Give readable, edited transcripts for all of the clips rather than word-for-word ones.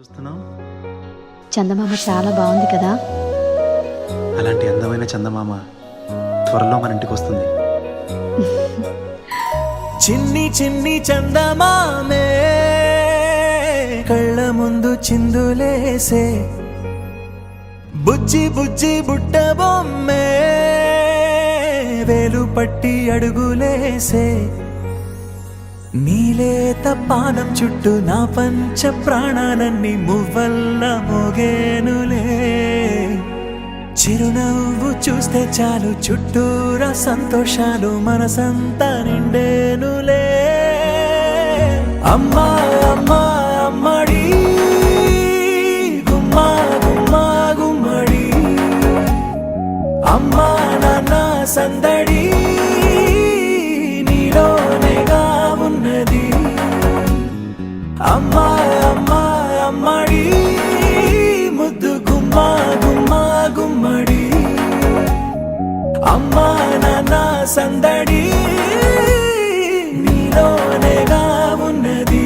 చూస్తున్నావు? చందమామ చాలా బాగుంది కదా. అలాంటి అందమైన చందమామ త్వరలో మన ఇంటికి వస్తుంది. చిన్ని చిన్ని చందమామే కళ్ళ ముందు చిందులేసే, బుజ్జి బుజ్జి బుట్ట బొమ్మే వేలు పట్టి అడుగులేసే, నీలేత పానం చుట్టూ నా పంచ ప్రాణాలన్నీ మువ్వల్ల మోగేనులే. చిరునవ్వు చూస్తే చాలు చుట్టూరా సంతోషాలు మనసంతా నిండేనులే. అమ్మా అమ్మా అమ్మడి గుమ్మా గుమ్మా గుమ్మడి, అమ్మా నాన్న సందడి నీలోనేగా ఉన్నది. అమ్మా అమ్మా అమ్మడి ముద్దు గుమ్మా గుమ్మా గుమ్మడి, అమ్మా నాన్న సందడి నీలోనేగా ఉన్నది.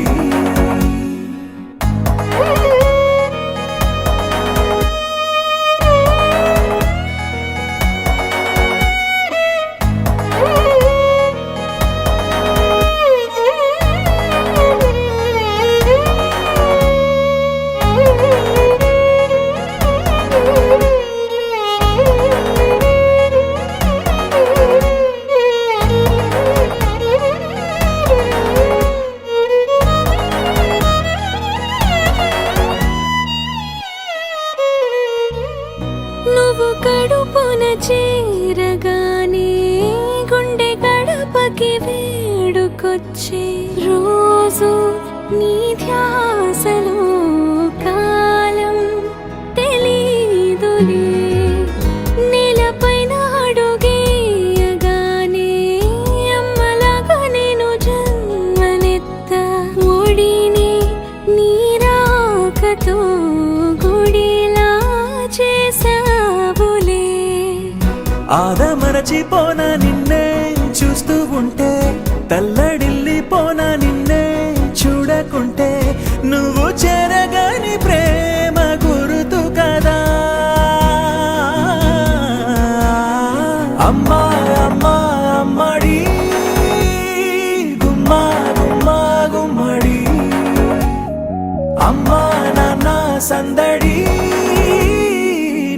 నువ్వు కడుపున చేరగానే గుండె గడపకి వేడుకొచ్చే, రోజు నీ ధ్యాసలో కాలం తెలీదులే. నేలపైన అడుగేయగానే అమ్మలాగా నేను జన్మనెత్త, ఒడిని నీ రాకతో గుడిలా చేసావులే. ఆదమరచిపోన నిన్నే చూస్తూ ఉంటే, తల్లడిల్లిపోన నిన్నే చూడకుంటే, నువ్వు చెరగని ప్రేమ గుర్తు కదా. అమ్మా అమ్మా అమ్మడి గుమ్మా గుమ్మా గుమ్మడి, అమ్మా నాన్న సందడి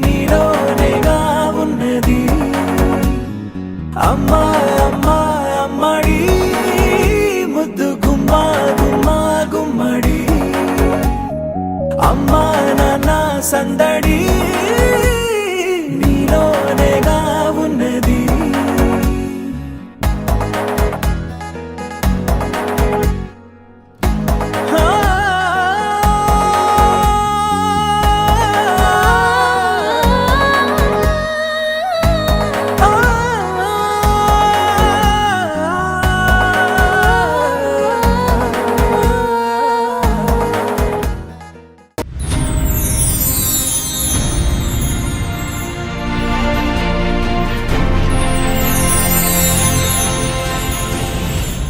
నీలోనేగా ఉన్నది. అమ్మా అమ్మా అమ్మడి ముద్దు గుమ్మా గుమ్మా గుమ్మడి, అమ్మా నాన్న సందడి నీలోనేగా